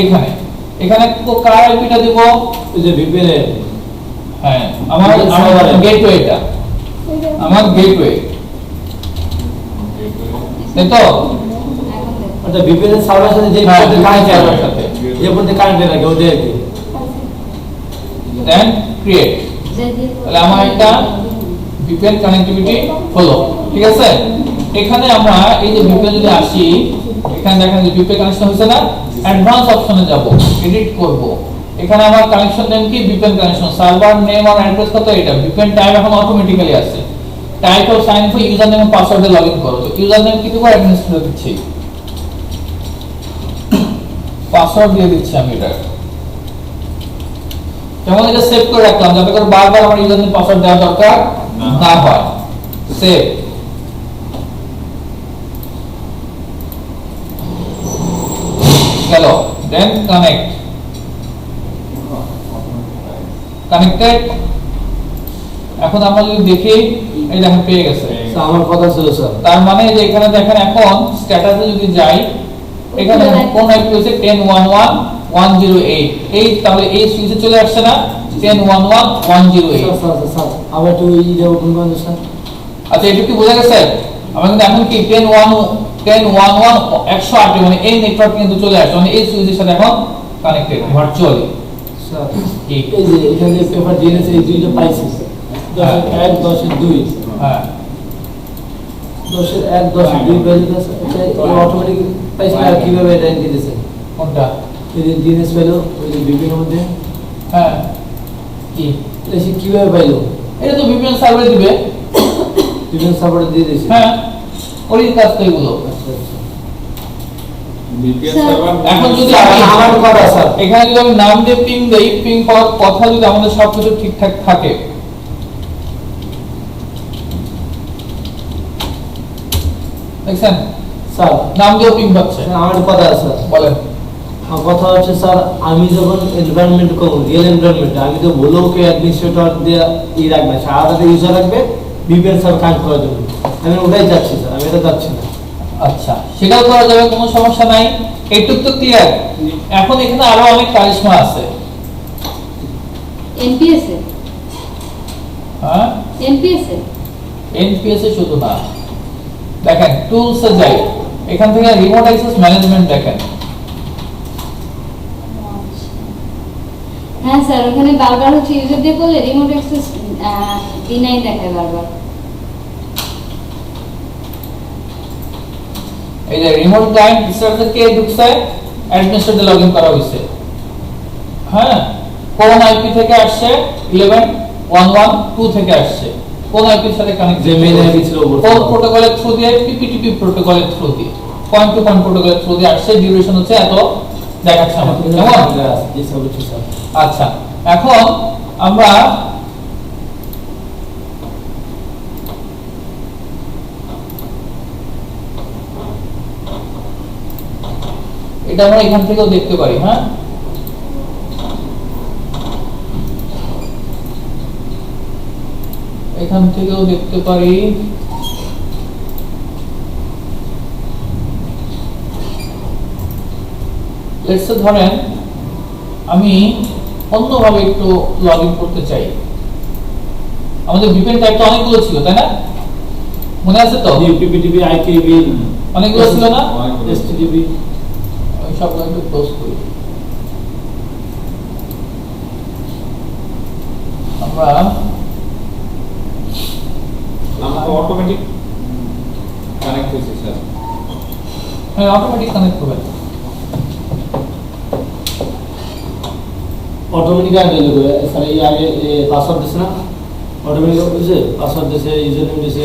এখানে এখানে তো কার আইপিটা দেব ওই যে VPN এর হ্যাঁ আমার গেটওয়ে এটা আমার গেটওয়ে তাই তো ওটা VPN এর সার্ভারের সাথে যে পোর্টে কানেক্ট আছে সাথে যে পোর্টে কানেক্ট থাকে ওটা আর কি দেন ক্রিয়েট তাহলে আমার একটা VPN কানেক্টিভিটি হলো ঠিক আছে এখানে আমরা এই যে VPN যদি আসি এখানে দেখেন যে VPN কানেকশন হয়েছে না অ্যাডভান্স অপশনে যাব এডিট করব এখানে আমার কানেকশন নেম কি VPN কানেকশন সার্ভার নেম আর অ্যাড্রেস কত এটা VPN টাইপ এখন অটোমেটিক্যালি আছে type of sign for user name এবং পাসওয়ার্ডে লগইন করো তো ইউজার নেম কি দেব অ্যাডমিনিস্ট্রেটর দিচ্ছি পাসওয়ার্ড দিয়ে দিচ্ছি আমি এটা যেমন এটা সেভ করে রাখলাম যাতে করে বারবার আমার ইউজার নেম পাসওয়ার্ড দেওয়ার দরকার না হয় সেভ গেল দেন কানেক্ট কানেক্টেড এখন আমরা যদি দেখি এই দেখেন পেয়ে গেছে আমার কথা ছিল স্যার তার মানে যে এখানে দেখেন এখন স্ট্যাটাসে যদি যাই এখানে কোন আইপি হচ্ছে 10.11.108 এই তাহলে এই সুইচে চলে আসছে না 10.11.108 স্যার আবার একটু ইটা ওপেন করুন স্যার আচ্ছা এটা কি বোঝা গেছে আমরা কিন্তু এখন কি 10.11.108 মানে এই নেটওয়ার্ক কিন্তু চলে আসছে মানে এই সুইচের সাথে এখন কানেক্টেড ভার্চুয়ালি স্যার কি এই যে এখানে পেপার ডিএনএস এই দুইটা পাইছি 10.1 10.2 হ্যাঁ 10.1 10.2 পাইছি স্যার এটা অটোমেটিক পাইছি আর কিভাবে এটা এন্ট্রি দিয়েছে কোনটা এই যে ডিএনএস পেলো ওই যে VPN এর মধ্যে হ্যাঁ কি এটা সে কিভাবে পাইলো এটা তো VPN সার্ভারে দিবে VPN সার্ভারে দিয়ে দিয়েছে হ্যাঁ ওই কাজ তো এগুলো আচ্ছা আচ্ছা VPN স্যার, সার্ভার এখন যদি আমার কথা স্যার এখানে যদি আমি নাম দিয়ে পিং দেই পিং পাওয়ার কথা যদি আমাদের সবকিছু ঠিকঠাক থাকে দেখছেন স্যার নাম দিয়ে পিং পাচ্ছে আমার কথা আছে স্যার বলেন আমার কথা হচ্ছে স্যার আমি যখন এনভায়রনমেন্ট করব রিয়েল এনভায়রনমেন্ট আমি তো বলেও কে অ্যাডমিনিস্ট্রেটর দিয়ে রাখবে সারাটা ইউজার রাখবে VPN সার্ভার কানেক্ট করার জন্য আমি ওটাই যাচ্ছি স্যার আমি এটা যাচ্ছি না আচ্ছা সেটাও করা যাবে কোনো সমস্যা নাই এইটুক তো ক্লিয়ার এখন এখানে আরো অনেক কারিশমা আছে NPS এ হ্যাঁ NPS এ এনপিএস এ শুধু না দেখেন টুলস এ যাই এখান থেকে রিমোট অ্যাক্সেস ম্যানেজমেন্ট দেখেন হ্যাঁ স্যার ওখানে বারবার হচ্ছে ইউজার দিয়ে করলে রিমোট অ্যাক্সেস ডিনাই দেখায় বারবার এই যে রিমোট ক্লায়েন্ট স্ট্যাটাসে কে ঢুকছে অ্যাডমিনিস্ট্রেটর লগইন করা হইছে হ্যাঁ কোন আইপি থেকে আসছে 11.112 থেকে আসছে কোন আইপির সাথে কানেক্ট যে মেইন আইপি ছিল ওপর কোন প্রোটোকলের থ্রু দিয়ে পিপিটিপি প্রোটোকলের থ্রু দিয়ে পয়েন্ট টু পয়েন্ট প্রোটোকলের থ্রু দিয়ে আসছে ডিউরেশন হচ্ছে এত দেখাচ্ছে আমাদের কেমন জি স্যার বুঝছি স্যার আচ্ছা এখন আমরা এটা আমরা এখান থেকেও দেখতে পারি হ্যাঁ এখান থেকেও দেখতে পারি লেটস সে ধরেন আমি অন্যভাবে একটু লগইন করতে চাই আমাদের VPN টাইপটা অনেকগুলো ছিল তাই না মনে আছে তো PPTP IPV অনেকগুলো ছিল না STTP আমি সবগুলো একটু ক্লোজ করি আমরা আমার অটোমেটিক কানেক্ট হয়েছে স্যার হ্যাঁ অটোমেটিক কানেক্ট হবে অটোমেটিক আইডি দেবে স্যার এই আগে পাসওয়ার্ড দিছে না অটোমেটিক হইছে পাসওয়ার্ড দিছে ইউজার নেম দিছে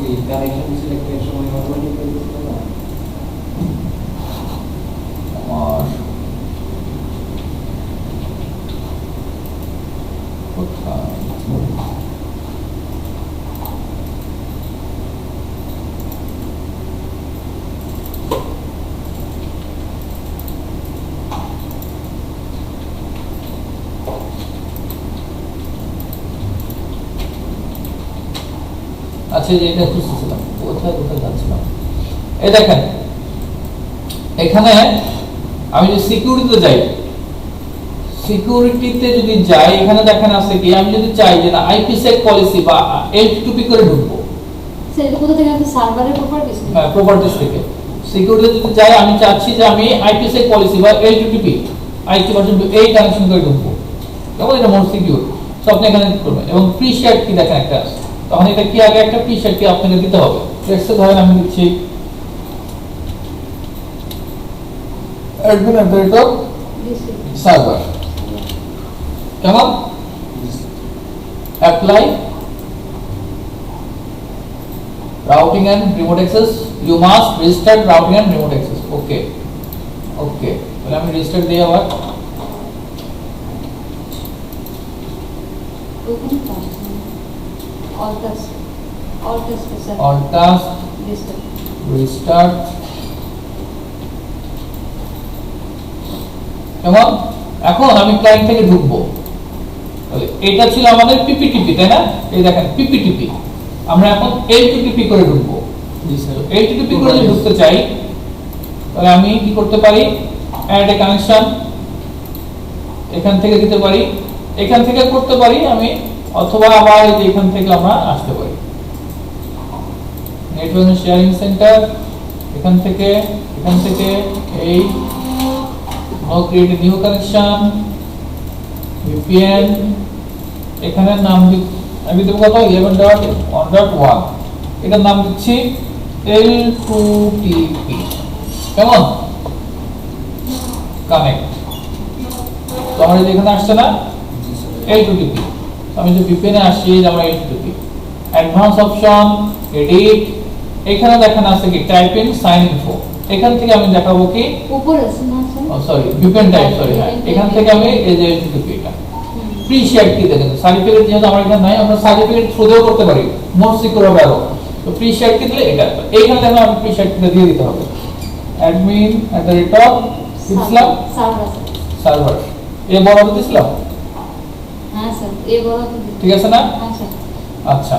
এই কানেকশন সিলেক্টের সময় অটোমেটিক হয়ে গেছে না আমার আচ্ছা যে এটা খুঁজতেছিলাম কোথায় কোথায় যাচ্ছিলাম এই দেখেন এখানে আমি যদি সিকিউরিটিতে যাই সিকিউরিটিতে যদি যাই এখানে দেখেন আছে কি আমি যদি চাই যে না আইপিসেক পলিসি বা এল2পি করে ঢুকবো স্যার এটা কোথা থেকে আপনি সার্ভারের প্রপার্টিজ হ্যাঁ প্রপার্টিজ থেকে সিকিউরিটিতে যদি যাই আমি চাচ্ছি যে আমি আইপিসেক পলিসি বা এল2টিপি আইটি ভার্সন 2 এই কানেকশন করে ঢুকবো কেমন এটা মোর সিকিউর সো আপনি এখানে করবেন এবং প্রি শেয়ার কি দেখেন একটা আছে তখন এটা কি আগে একটা প্রি শেয়ার কি আপনাকে দিতে হবে লেটস ধরেন আমি দিচ্ছি অ্যাডমিন অপারেটর সার্ভার কেমন apply routing and remote access you must register routing and remote access okay তাহলে আমি রেজিস্টার দিয়ে আবার ওখানে কাজ all task sir all task list restart কেমন এখন আমি ক্লায়েন্ট থেকে ঢুকবো তাহলে এটা ছিল আমাদের পিপিটিপি তাই না এই দেখেন পিপিটিপি আমরা এখন এল2টিপি করে ঢুকবো জি স্যার এল2টিপি করে যদি ঢুকতে চাই তাহলে আমি কি করতে পারি অ্যাড এ কানেকশন এখান থেকে দিতে পারি এখান থেকে করতে পারি আমি অথবা আবার এই যে এখান থেকে আমরা আসতে পারি নেটওয়ার্ক শেয়ারিং সেন্টার এখান থেকে এই নো create a new connection VPN এখানে নাম আমি দেব কত 11.1.1 এটার নাম দিচ্ছি L2TP কেমন কানেক্ট তো আমরা এখানে আসছে না L2TP আমি যে VPN এ আসি যে আমরা L2TP অ্যাডভান্স অপশন এডিট এখানে দেখেন আছে কি টাইপ ইন সাইন ইনফো এখান থেকে আমি দেখাবো কি উপরে আছে না sir sorry VPN type sorry হ্যাঁ এখান থেকে আমি এই যে L2TP এটা প্রি শেয়ার কি দেখেন সার্টিফিকেট যেহেতু আমার এখানে নাই আমরা সার্টিফিকেট থ্রুতেও করতে পারি মোর সিকিউর হবে আরো তো প্রি শেয়ার কি দিলে এটা এইখানে দেখেন আমি প্রি শেয়ার কিটা দিয়ে দিতে হবে অ্যাডমিন দিলাম সার্ভার এ বরাবর দিছিলাম হ্যাঁ স্যার এই বলা তো ঠিক আছে না হ্যাঁ স্যার আচ্ছা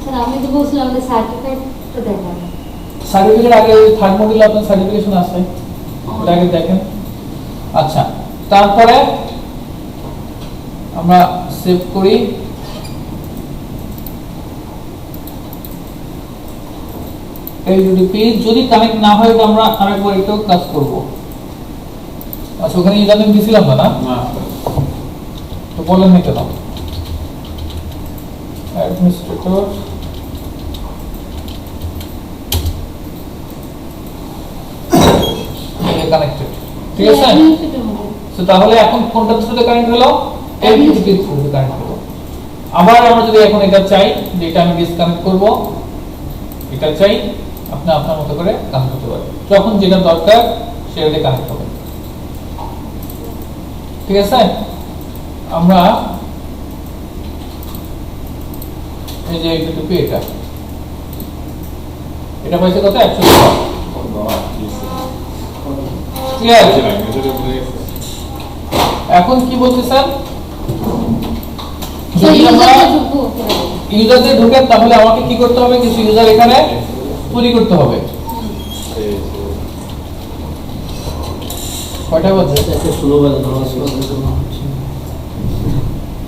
স্যার আমি তো বলছিলাম আমাদের সার্টিফিকেট তো দেখাবো সার্টিফিকেট আগে থার্ড মডিউলে আপনার সার্টিফিকেশন আছে ওটা আগে দেখেন আচ্ছা তারপরে আমরা সেভ করি এলডিপি যদি কানেক্ট না হয় তো আমরা আরেকবার একটু কাজ করব আচ্ছা ওখানে ইউজারনেম দিছিলাম না না তো বলেন না কেন অ্যাডমিনিস্ট্রেটর কানেক্টেড ঠিক আছে তো তাহলে এখন কোনটা থ্রুতে কানেক্ট হলো এলডিপি থ্রুতে কানেক্ট হলো আবার আমরা যদি এখন এটা চাই যে এটা আমি ডিসকানেক্ট করব এটা চাই আপনি আপনার মতো করে কানেক্ট করতে পারেন যখন যেটা দরকার সেটাতে কানেক্ট হবে ঠিক আছে আমরা এই যে এলডিপি এটা পাইছে কত 100 ক্লিয়ার এখন কি বলতে স্যার যদি আমরা ইউজারদের ঢোকে তাহলে আমাকে কি করতে হবে কিছু ইউজার এখানে তৈরি করতে হবে কয়টা বাজে 16 বাজে নামাজ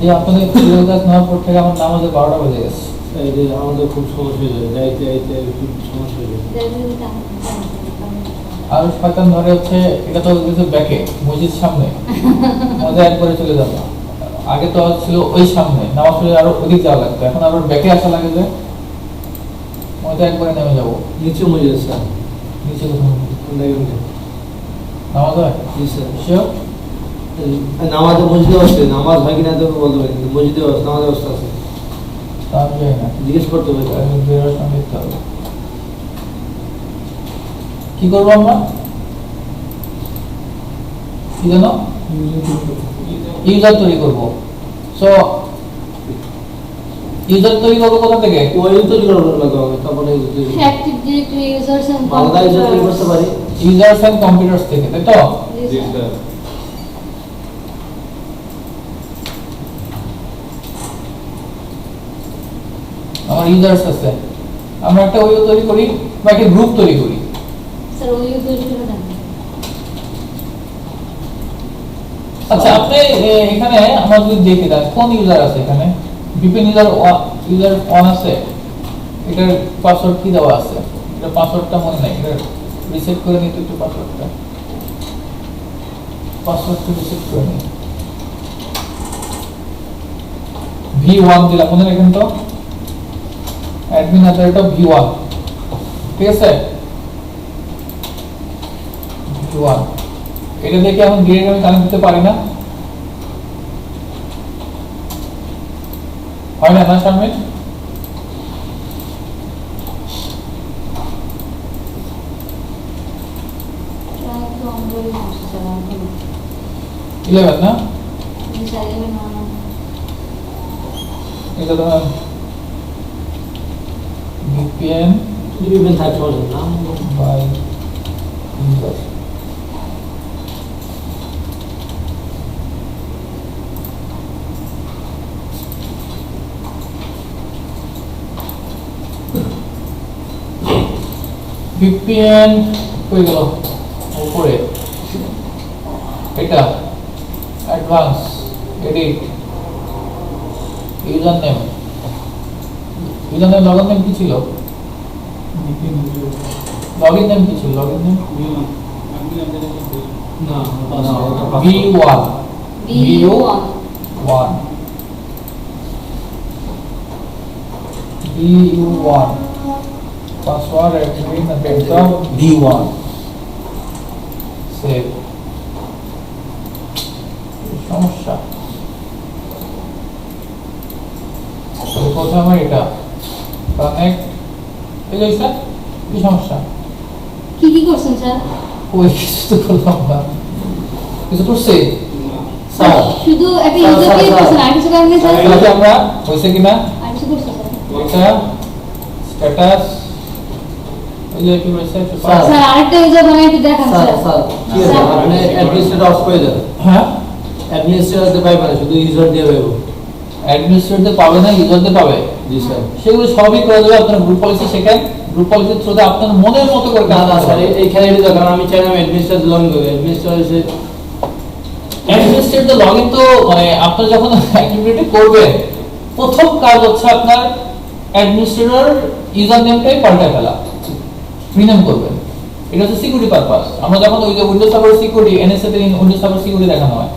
এই আপনাদের ফিরোজাত নেওয়ার পর থেকে আমার নামাজে 12টা বেজে গেছে এই যে আমাদের খুব সমস্যা হয়ে যায় যাইতে যাইতে খুব সমস্যা হয়ে যায় আর শয়তান ধরে হচ্ছে এটা তো কিছু ব্যাকে মসজিদ সামনে মজা একবারে চলে যাবে আগে তো ছিল ওই সামনে নামাজ পড়ে আরো ওদিক যাওয়া লাগতো এখন আবার ব্যাকে আসা লাগে যে মজা একবারে নেমে যাবো নিচে মজে স্যার নিচে কোথাও নামাজ হয় শিওর নামাজ মসজিদে আসছে নামাজ হয় কিনা তো বলতে পারি কিন্তু মসজিদে নামাজ অবস্থা আছে তা আমি জানি না জিজ্ঞেস করতে হবে দেখতে হবে কি করবো আমরা কি জানো ইউজার তৈরি করব। সো ইউজার তৈরি করব কোথা থেকে? ওই তৈরি করবো লাগবে হবে, তারপরে এই তৈরি করবো। অ্যাক্টিভ ডিরেক্টরি ইউজার্স এন্ড আলাদা ইউজার তৈরি করতে পারি। ইউজার্স এন্ড কম্পিউটারস থেকে, তাই তো? জি স্যার। আমার ইউজার্স আছে, আমরা একটা ওইও তৈরি করি বা একটা গ্রুপ তৈরি করি। স্যার ওই তৈরি করে দেন। আচ্ছা, আপনি এখানে আমরা যদি দেখি দেন কোন ইউজার আছে এখানে? বিপিন ইউজার 1 আছে, এটার পাসওয়ার্ড কি দেওয়া আছে? এটা পাসওয়ার্ডটা মনে নাই, এটা রিসেট করে নিতে একটু পাসওয়ার্ডটা রিসেট করে নিই। V1 দিলাম, মনে রাখেন তো, অ্যাডমিন আদারটা V1, ঠিক আছে? V1 এটা দেখে এখন ডিরেক্ট আমি কানেক্ট দিতে পারি না, হয় না? না শারমিন, প্রায় তো অনবরই হচ্ছে স্যার এখন। 11 না? স্যার এলেন না। এটা ধরেন VPN বিভিন্ন থাকতে পারে নাম by user। VPN কই গেল? উপরে এটা advance edit user name login name কি ছিল? লগইন নেম কি ছিল? লগইন নেম না না ওটা V1 V1 1 V1 password admin ডেটম V1 save. সমস্যা কোথায় আমার এটা কানেক্ট এই যে স্যার, কি সমস্যা? কি করছেন স্যার? ওই কিছু তো করলাম না, কিছু করছে স্যার? শুধু একটা স্যার, ইউজার দিয়ে স্যার, করছেন, আর কিছু করেন না স্যার? এগুলোতে আমরা হয়েছে কিনা আর কিছু করছেন স্যার? এটা স্ট্যাটাস ওই যে কি বলছে স্যার, স্যার আরেকটা ইউজার বানাই একটু দেখান স্যার স্যার। স্যার কি আছে আপনি অ্যাডমিনিস্ট্রেটর অফ করে দেন। হ্যাঁ, অ্যাডমিনিস্ট্রেটর দিতে পাইবে না, শুধু ইউজার দিয়ে পাইবো। অ্যাডমিনিস্ট্রেটর পাবে না, ইউজারদের পাবে। জি স্যার। সেগুলো সবই করে দেবে আপনার গ্রুপ পলিসি শেখেন, গ্রুপ পলিসির থ্রুতে আপনার মনের মতো করে না কাজ না করতে স্যার হবে। এইখানে এটা দেখেন আমি চাই না অ্যাডমিনিস্ট্রেটর লগইন করব। অ্যাডমিনিস্ট্রেটর এসে অ্যাডমিনিস্ট্রেটর লগইন তো মানে আপনি যখন অ্যাক্টিভিটি করবেন প্রথম কাজ হচ্ছে আপনার অ্যাডমিনিস্ট্রেটর ইউজার নেমটাই পাল্টে ফেলা, রিনেম করবেন। এটা হচ্ছে সিকিউরিটি পারপাস। আমরা যখন ওই যে উইন্ডোজ সার্ভার সিকিউরিটি এনএসএ তে উইন্ডোজ সার্ভার সিকিউরিটি দেখানো হয়,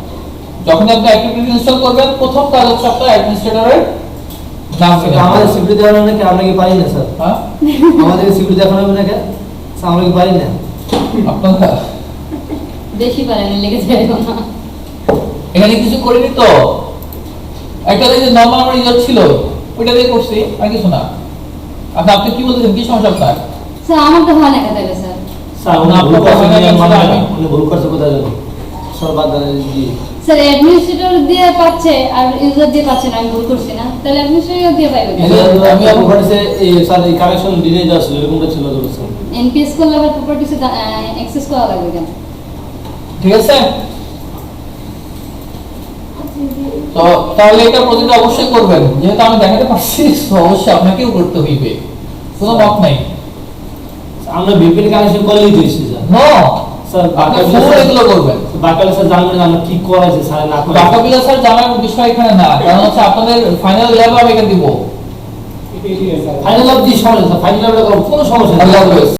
যখন আপনি অ্যাক্টিভিটি ইনস্টল করবেন প্রথম কাজ হচ্ছে আপনার অ্যাডমিনিস্ট্রেটরের নাম আমাদের সিকিউরিটি দেওয়ানো নাকি আমরা কি পারি না স্যার? হ্যাঁ, আমাদের সিকিউরিটি দেখানো হবে নাকি স্যার? আমরা কি পারি না? আপনারা বেশি পারেন লেগে যায় না। এখানে কিছু করিনি তো, একটা যে নরমাল আমার ইউজার ছিল ওইটা দিয়ে করছি, আর কিছু না। আপনি কি বলতেছেন, কি সমস্যা আপনার? স্যার আমার তো ভালো দেখা যাবে স্যার। স্যার উনি ভুল করছে, উনি ভুল করছে কোথায় জানো? স্যার বাদ দেন জি। স্যার অ্যাডমিনিস্ট্রেটর দিয়ে পাচ্ছে আর ইউজার দিয়ে পাচ্ছে না, আমি ভুল করছি না? তাহলে অ্যাডমিনিস্ট্রেটর দিয়ে পাইবে কেন? আমি ভুল করছে এই স্যার এই কানেকশন দিনে যাচ্ছে এরকমটা ছিল তো স্যার। এনপিএস করলে আবার প্রপার্টিসে অ্যাক্সেস করা লাগবে কেন? ঠিক আছে, তো তাহলে এটা প্রতিটা অবশ্যই করবেন, যেহেতু আমি দেখাতে পারছি তো অবশ্যই আপনাকেও করতে হইবে, কোনো মত নাই। আমরা ভিপিএন কানেকশন করলেই তো এসে স্যার। নো, স্যার আপনি ফুল এগুলো করবেন। বাকালে স্যার জানবেন না আমরা কি করাইছে স্যার না করে। ডাটা বিলা স্যার জানার বিষয় এখানে না, কারণ হচ্ছে আপনাদের ফাইনাল ল্যাব আমি এখানে দিব। ফাইনাল অফ দি সমস্যা, ফাইনাল অফ কোনো সমস্যা নেই। আল্লাহ হাফেজ।